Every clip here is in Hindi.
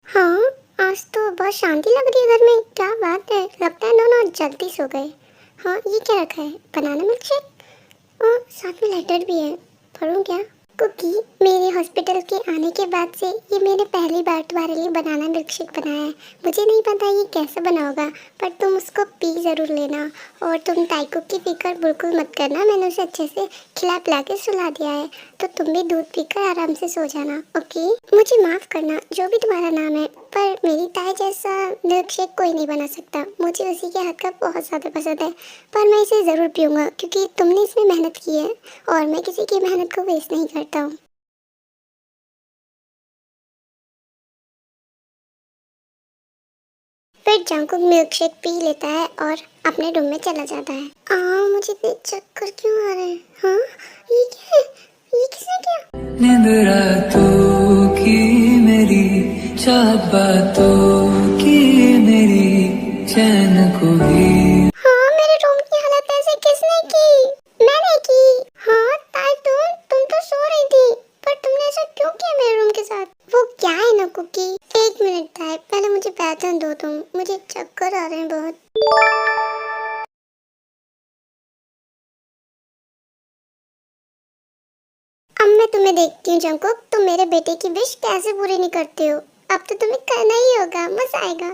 हाँ, आज तो बहुत शांति लग रही है घर में। क्या बात है, लगता है दोनों आज जल्दी सो गए। हाँ, ये क्या रखा है? बनाना मिल्क शेक और साथ में लेटर भी है। पढ़ूँ क्या? कुकी, मेरे हॉस्पिटल के आने के बाद से ये मैंने पहली बार तुम्हारे लिए बनाना मिल्क शेक बनाया है। मुझे नहीं पता ये कैसे बना होगा, पर तुम उसको पी ज़रूर लेना। और तुम ताइको की फिक्र बिल्कुल मत करना, मैंने उसे अच्छे से खिला पिला के सुला दिया है। तो तुम भी दूध पीकर आराम से सो जाना, ओके? मुझे माफ़ करना जो भी तुम्हारा नाम है, पर मेरी ताई जैसा मिल्क शेक कोई नहीं बना सकता। मुझे उसी के हाथ का बहुत ज़्यादा पसंद है, पर मैं इसे ज़रूर पीऊँगा क्योंकि तुमने इसमें मेहनत की है और मैं किसी की मेहनत को वेस्ट नहीं करता हूँ। फिर जंकुक मिल्क शेक पी लेता है और अपने रूम में चला जाता है। मुझे इतने चक्कर क्यों आ रहे हैं? हाँ, ये क्या है? ये किसने किया? नींद रातों की मेरी, चाहत बातों की मेरी, चैन को भी। हाँ, मेरे रूम की हालत ऐसे किसने की? मैंने की। हाँ ताई, तुम तो सो रही थी, पर तुमने ऐसा क्यों किया मेरे रूम के साथ? वो क्या है ना कुकी, एक मिनट ताई, पहले मुझे पैटर्न दो तुम, मुझे चक्कर आ रहे हैं बहुत। अब मैं तुम्हें देखती हूँ जंकुक, तुम मेरे बेटे की विश कैसे पूरी नहीं करते हो। अब तो तुम्हें करना ही होगा, मजा आएगा।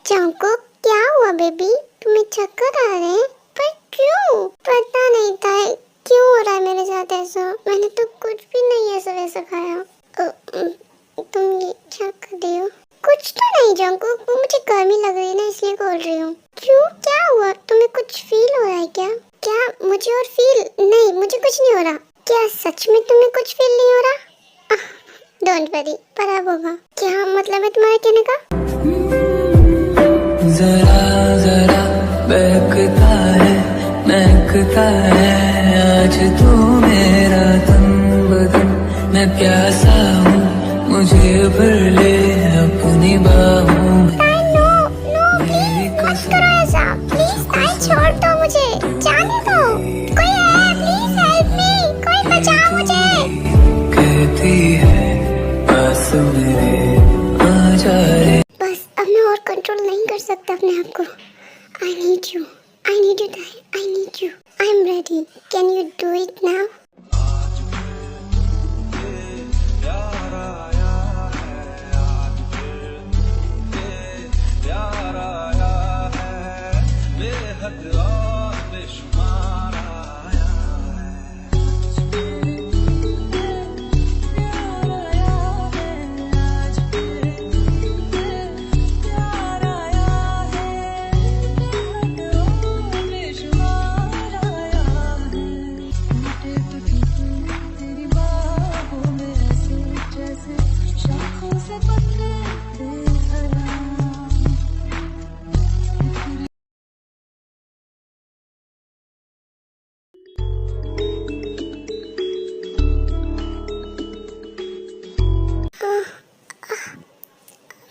जंकुक, क्या हुआ बेबी? तुम्हें चक्कर आ रहे हैं? पर क्यों? पता नहीं था क्यों हो रहा है मेरे साथ ऐसा। मैंने तो कुछ भी नहीं ऐसा वैसा खाया। तुम ये क्या कर रही हो? कुछ तो नहीं जंकुक, वो मुझे गर्मी लग रही है ना, इसलिए बोल रही हूँ। क्यों, क्या हुआ? तुम्हें कुछ फील हो रहा है क्या? क्या मुझे और फील? नहीं, मुझे कुछ नहीं हो रहा। क्या सच में तुम्हें कुछ फील नहीं हो रहा? डोंट वरी, पर अब होगा। क्या मतलब है तुम्हारे कहने का? जरा जरा बहकता है, महकता है आज तो मेरा तन बदन। मैं प्यासा हूँ, मुझे भर ले अपनी बाहों में। मेरी कसम, छोड़ दो मुझे, जाने दो। कोई है? प्लीज हेल्प मी, कोई बचाओ मुझे। कहती है पास मेरे आ जा रे। बस अब मैं और कंट्रोल नहीं कर सकता अपने आप को। I need you, I need you ताई, I need you. I am ready, can you do it now?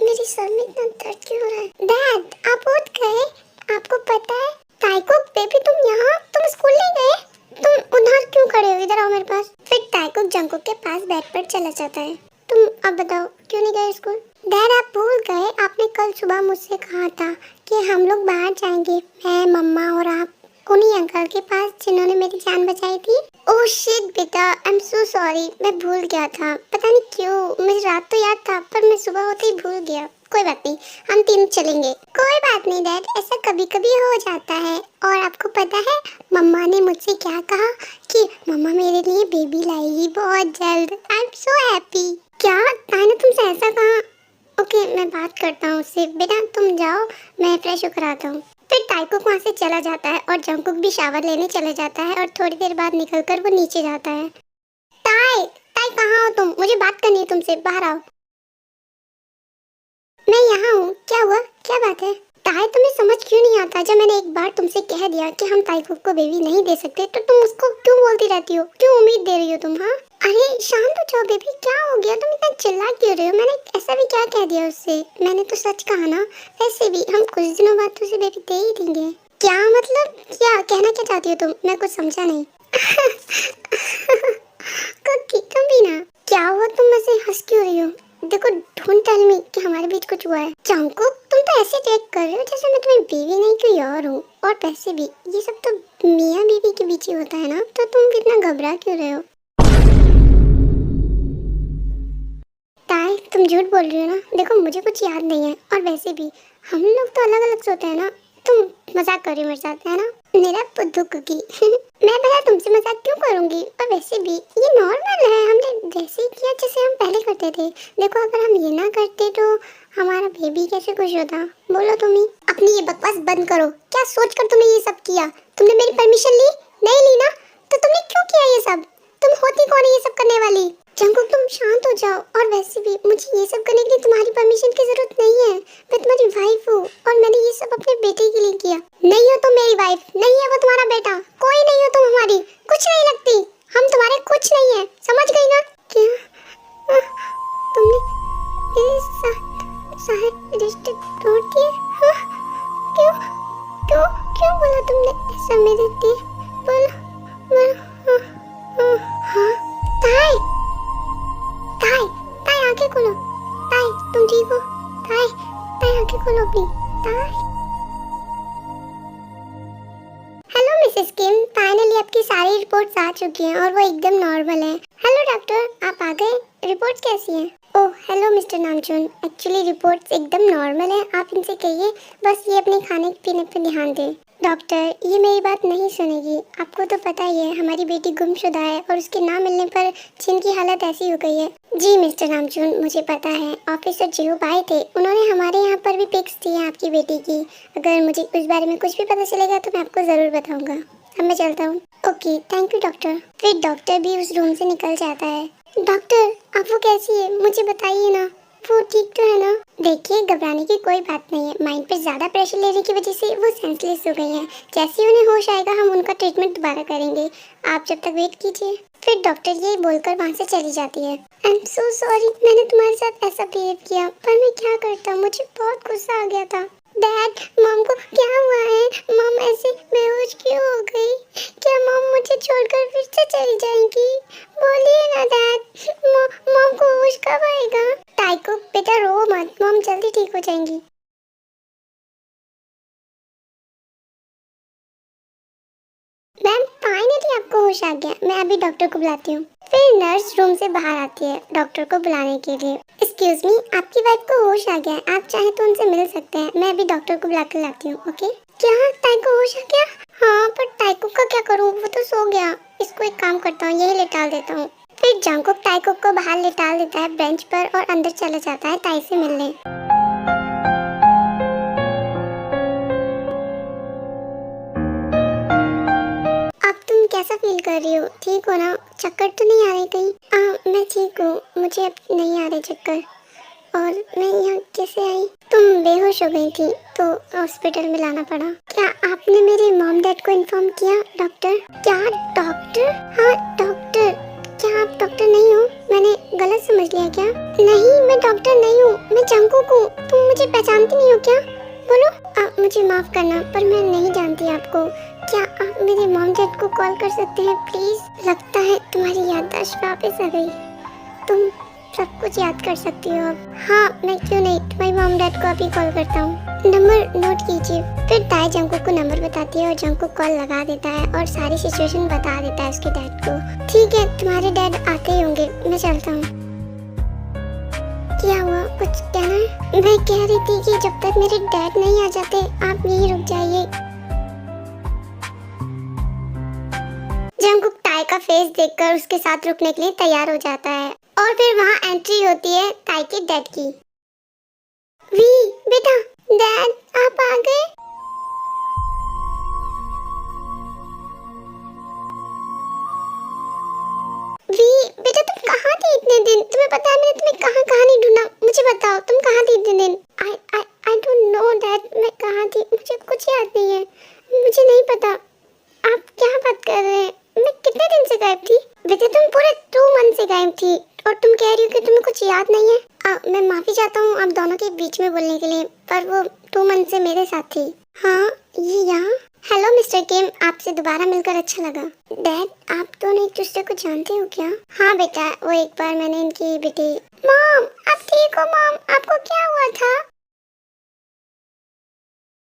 मेरी सर में इतना दर्द क्यों हो रहा है? डैड, आप उठ गए? आपको पता है ताइको बेबी, तुम यहाँ, तुम स्कूल नहीं गए? तुम उधर क्यों खड़े हो? इधर आओ मेरे पास। फिर ताइको जंकुक के पास बेड पर चला जाता है। तुम अब बताओ क्यों नहीं गए स्कूल? डैड, आप भूल गए, आपने कल सुबह मुझसे कहा था कि हम लोग बाहर जाएंगे, मैं, मम्मा और आप, उन्हीं अंकल के पास जिन्होंने मेरी जान बचाई थी। ओह शिट बेटा, आई एम सो सॉरी, मैं भूल गया था। पता नहीं क्यों, मुझे रात तो याद था पर मैं सुबह होते ही भूल गया। कोई बात नहीं, हम तीन चलेंगे। कोई बात नहीं डैड, ऐसा कभी कभी हो जाता है। और आपको पता है मम्मा ने मुझसे क्या कहा? कि मम्मा मेरे लिए बेबी लाएगी बहुत जल्द। आई एम सो हैप्पी। क्या ताई ने तुमसे ऐसा कहा? ओके, मैं बात करता हूँ उससे। बेटा तुम जाओ, मैं फ्रेश होकर आता हूँ। फिर ताइकुक वहाँ से चला जाता है और जंकुक भी शावर लेने चले जाता है और थोड़ी देर बाद निकलकर वो नीचे जाता है। ताई, ताई कहाँ हो तुम? मुझे बात करनी है तुमसे, बाहर आओ। मैं यहाँ हूँ। क्या हुआ, क्या बात है? ताई तुम्हें समझ क्यों नहीं आता? जब मैंने एक बार तुमसे कह दिया कि हम ताइकुक को बेबी नहीं दे सकते, तो तुम उसको क्यों बोलती रहती हो? क्यों उम्मीद दे रही हो तुम? हाँ, अरे शांत हो जाओ बेबी, क्या हो गया? तुम इतना चिल्ला क्यों रहे हो? मैंने ऐसा भी क्या कह दिया उससे? मैंने तो सच कहा ना। वैसे भी हम कुछ दिनों बाद तो उसे बेबी दे ही देंगे। क्या मतलब, क्या कहना क्या चाहती हो तुम? मैं कुछ समझा नहीं। कुकी तुम भी ना, क्या हुआ, तुम ऐसे हंस क्यों रही हो? देखो डोंट टेल मी कि हमारे बीच कुछ हुआ है। जंगकुक तुम तो ऐसे रिएक्ट कर रहे हो जैसे मैं तुम्हारी बीवी नहीं कोई और हूँ। और वैसे भी ये सब तो मियाँ बीवी के बीच ही होता है ना, तो तुम इतना घबरा क्यों रहे हो? ताई तुम झूठ बोल रही हो ना, देखो मुझे कुछ याद नहीं है। और वैसे भी हम लोग तो अलग अलग सोते हैं ना, तुम मजाक कर रही हो मेरे साथ, है ना? मेरा बुद्धू कुकी मैं भला तुमसे मजाक क्यों करूंगी? और वैसे भी ये नॉर्मल है, हमने जैसे ही किया जैसे हम पहले करते थे। देखो अगर हम ये ना करते तो हमारा बेबी कैसे खुश होता? बोलो तुम ही। अपनी ये बकवास बंद करो। क्या सोचकर तुमने ये सब किया? तुमने मेरी परमिशन ली? नहीं ली ना, तो तुमने क्यों किया ये सब? तुम होती कौन है ये सब करने वाली? जंगकुक तुम शांत हो जाओ। और वैसे भी मुझे ये सब करने के लिए तुम्हारी परमिशन की जरूरत नहीं है। मैं तुम्हारी वाइफ हूँ और मैंने ये सब अपने बेटे के लिए किया। नहीं हो तुम मेरी वाइफ, नहीं है वो तुम्हारा बेटा, कोई नहीं हो तुम हमारी, कुछ नहीं लगती। हम तुम्हारे कुछ नहीं है, समझ गई ना? क्या तुमने मेरे साथ सारे रिश्ते तोड़ दिए? हाँ? क्यों क्यों क्यों बोला तुमने ऐसा मेरे लिए? बोलो बोलो। हाँ ताई ताई ताई आंखें खोलो। ताई तुम ठीक हो? ताई ताई आंखें खोलो अपनी। ताई हेलो मिसेस किम, फाइनली आपकी सारी रिपोर्ट्स आ चुकी हैं और वो एकदम नॉर्मल है। हेलो डॉक्टर, आप आ गए? रिपोर्ट्स कैसी हैं? Oh hello mister Namchun, actually reports एकदम नॉर्मल है। आप इनसे कहिए बस ये अपने खाने पीने पर ध्यान दें। डॉक्टर ये मेरी बात नहीं सुनेगी। आपको तो पता ही है हमारी बेटी गुमशुदा है और उसके ना मिलने पर जिन की हालत ऐसी हो गई है। जी मिस्टर नामचुन मुझे पता है, ऑफिसर जिहोब आए थे, उन्होंने हमारे यहाँ पर भी पिक्स दी है आपकी बेटी की। अगर मुझे उस बारे में कुछ भी पता चलेगा तो मैं आपको ज़रूर बताऊँगा। अब मैं चलता हूँ। Okay thank you doctor. फिर डॉक्टर भी उस रूम से निकल जाता है। डॉक्टर आप वो कैसी है मुझे बताइए ना, वो ठीक तो है ना? देखिए घबराने की कोई बात नहीं है, माइंड पे ज्यादा प्रेशर लेने की वजह से वो सेंसलेस हो गई है। जैसे ही उन्हें होश आएगा हम उनका ट्रीटमेंट दोबारा करेंगे, आप जब तक वेट कीजिए। फिर डॉक्टर ये बोलकर वहाँ से चली जाती है। आई एम सो सॉरी, मैंने तुम्हारे साथ ऐसा बिहेव किया, पर मैं क्या करता, मुझे बहुत गुस्सा आ गया था। डैड मॉम को क्या हुआ है? मॉम ऐसे बेहोश क्यों हो गई? क्या मॉम मुझे छोड़कर फिर से चली जाएंगी? बोलिए ना डैड, मॉम को होश कब आएगा? टाइको बेटा रो मत, मॉम जल्दी ठीक हो जाएंगी। मैम फाइनली आपको होश आ गया, मैं अभी डॉक्टर को बुलाती हूँ। फिर नर्स रूम से बाहर आती है डॉक्टर को बुलाने के लिए। एक्सक्यूज मी, आपकी वाइफ को होश आ गया है, आप चाहे तो उनसे मिल सकते हैं। मैं अभी डॉक्टर को बुला कर लाती हूँ। ओके? क्या टाइको होश आ गया? हाँ पर टाइको का क्या करूँ, वो तो सो गया। इसको एक काम करता हूँ, यही लेटाल देता हूँ। फिर जंगकुक टाइको को बाहर लेटाल देता है बेंच पर और अंदर चला जाता है ताई से मिलने। अब तुम कैसा फील कर रही हो? ठीक हो ना? चक्कर तो नहीं आ रही कहीं? मैं ठीक हूँ, मुझे अब नहीं आ रहे चक्कर। और मैं यहाँ कैसे आई? तुम बेहोश हो गई थी तो हॉस्पिटल में लाना पड़ा। क्या आपने मेरे मॉम डैड को इन्फॉर्म किया? डॉक्टर? क्या डॉक्टर? हाँ डॉक्टर। क्या आप डॉक्टर नहीं हो? मैंने गलत समझ लिया क्या? नहीं मैं डॉक्टर नहीं हूँ, मैं जंगकुक हूँ। तुम मुझे पहचानती नहीं हो क्या? बोलो। मुझे माफ करना पर मैं नहीं जानती आपको। क्या आप मेरे मॉम डैड को कॉल कर सकते हैं प्लीज? लगता है तुम्हारी याददाश्त वापस आ गई, तुम सब कुछ याद कर सकती हो अब। हाँ मैं क्यों नहीं, तुम्हारी मॉम डैड को अभी कॉल करता हूँ। नंबर नोट कीजिए। फिर ताई जंगकुक को नंबर बताती है और जंगकुक कॉल लगा देता है और सारी सिचुएशन बता देता है उसके डैड को। ठीक है तुम्हारे डैड आते ही होंगे, मैं चलता हूँ। क्या हुआ, कुछ कहना है? मैं कह रही थी कि जब तक मेरे डैड नहीं आ जाते आप यहीं रुक जाइए। जंगकुक ताई का फेस देखकर उसके साथ रुकने के लिए तैयार हो जाता है और फिर वहाँ एंट्री होती है ताई के डैड की। वी बेटा, डैड आप आ गए? वी बेटा तुम कहाँ थी इतने दिन? तुम्हें पता है मैंने तुम्हें कहाँ कहाँ नहीं ढूंढा, मुझे बताओ तुम कहाँ थी इतने दिन? आई डोंट नो डैड, मैं कहाँ थी मुझे कुछ याद नहीं है, मुझे नहीं पता। आप क्या बात कर रहे हैं? मैं कितने दिन से गायब थी? बेटे तुम पूरे 2 मंथ से गायब थी और तुम कह रही हो कि तुम्हें कुछ याद नहीं है। मैं माफी चाहता हूँ आप दोनों के बीच में बोलने के लिए, पर वो 2 मंथ से मेरे साथ थी। हाँ ये यहाँ? हेलो मिस्टर किम, आपसे दोबारा मिलकर अच्छा लगा। डैड, आप दोनों एक दूसरे को जानते हो क्या? हाँ बेटा, वो एक बार मैंने इनकी बेटी। मॉम, आप ठीक हो मॉम? आपको क्या हुआ था?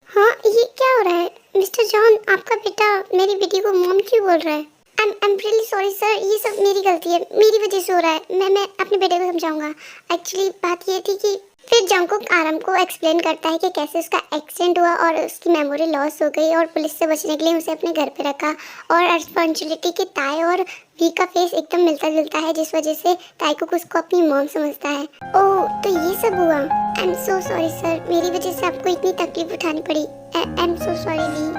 हाँ, ये क्या हो रहा है? मिस्टर जॉन, आपका बेटा मेरी बेटी को मॉम क्यों बोल रहा है? I'm really sorry सर, ये सब मेरी गलती है, मेरी वजह से हो रहा है। मैं अपने बेटे को समझाऊंगा। एक्चुअली बात ये थी कि फिर जंगकुक आराम को एक्सप्लेन करता है कि कैसे उसका एक्सीडेंट हुआ और उसकी मेमोरी लॉस हो गई और पुलिस से बचने के लिए उसे अपने घर पे रखा। और रिस्पॉन्सिबिलिटी के ताई और वी का फेस एकदम मिलता जुलता है, जिस वजह से ताइकुक उसको अपनी मॉम समझता है। ओह, तो ये सब हुआ। I am so sorry sir, मेरी वजह से आपको इतनी तकलीफ उठानी पड़ी। I am so sorry we.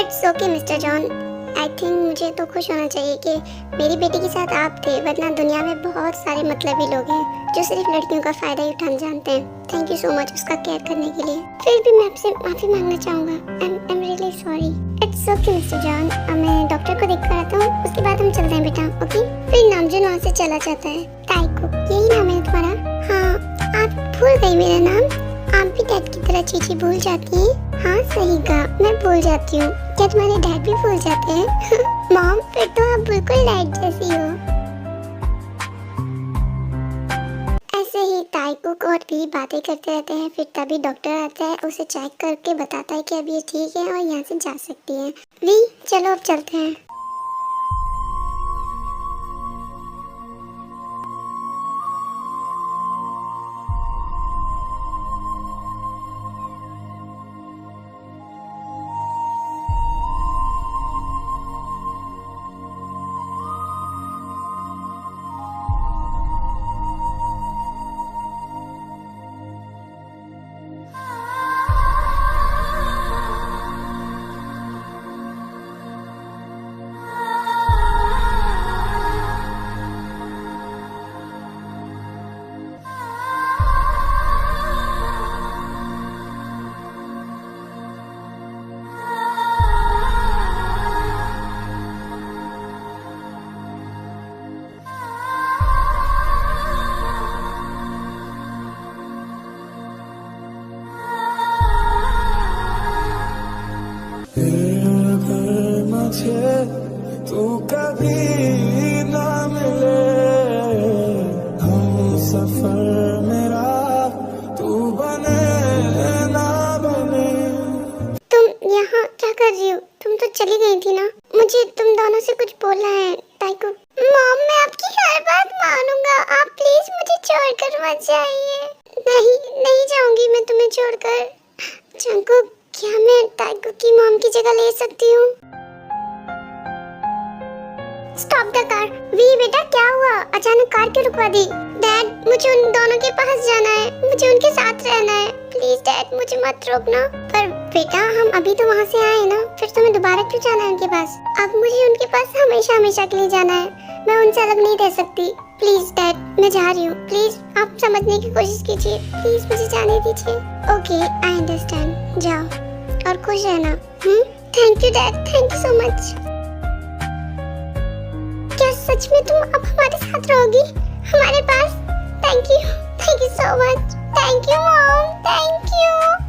It's okay mister John. I think मुझे तो खुश होना चाहिए कि मेरी बेटी के साथ आप थे, वरना दुनिया में बहुत सारे मतलबी लोग हैं जो सिर्फ लड़कियों का फायदा ही उठाना जानते हैं। थैंक यू सो मच उसका केयर करने के लिए। फिर भी मैं आपसे माफी मांगना चाहूँगा। I am really sorry. It's okay mister John, मैं डॉक्टर को देख कर आता हूँ, उसके बाद हम चलते हैं बेटा, ओके? फिर नामजुन वहाँ से चला जाता है। ताइकुक, यही नाम है तुम्हारा? हाँ, आप भूल गई मेरा नाम? आप भी डैड की तरह चीची भूल जाती हैं? हाँ सही कहा, मैं भूल जाती हूँ। क्या तुम्हारे डैड भी भूल जाते हैं? मॉम, फिर तो आप बिल्कुल डैड जैसी हो। ऐसे ही ताइकुक और भी बातें करते रहते हैं। फिर तभी डॉक्टर आता है, उसे चेक करके बताता है कि अब ये ठीक है और यहाँ से जा सकती है। वी, चलो अब चलते हैं। अगर मुझे तू कभी ना मिले, हम सफर मेरा तू बने ना बने। तुम यहाँ क्या कर रही हो? तुम तो चली गई थी ना। मुझे तुम दोनों से कुछ बोलना है। ताइकुक। मॉम, मैं आपकी हर बात मानूंगा, आप प्लीज मुझे छोड़कर मत जाइए। नहीं, नहीं जाऊंगी मैं तुम्हें छोड़कर। जंगकुक, क्या मैं ताइकुक की मॉम की जगह ले सकती हूँ? Stop the car. वी बेटा, क्या हुआ? अचानक कार क्यों रुकवा दी? डैड, मुझे उन दोनों के पास जाना है, मुझे उनके साथ रहना है। प्लीज डैड, मुझे मत रोकना। पर बेटा, हम अभी तो वहाँ से आए ना, फिर तुम्हें दोबारा क्यों जाना है उनके पास? अब मुझे उनके पास हमेशा हमेशा के लिए जाना है, मैं उनसे अलग नहीं रह सकती। प्लीज डैड, मैं जा रही हूँ, प्लीज आप समझने की कोशिश कीजिए, प्लीज मुझे जाने दीजिए। Okay, I understand. जाओ और खुश रहना। Thank you dad, thank you so much. क्या सच में तुम अब हमारे साथ रहोगी, हमारे पास? Thank you so much. Thank you mom, thank you.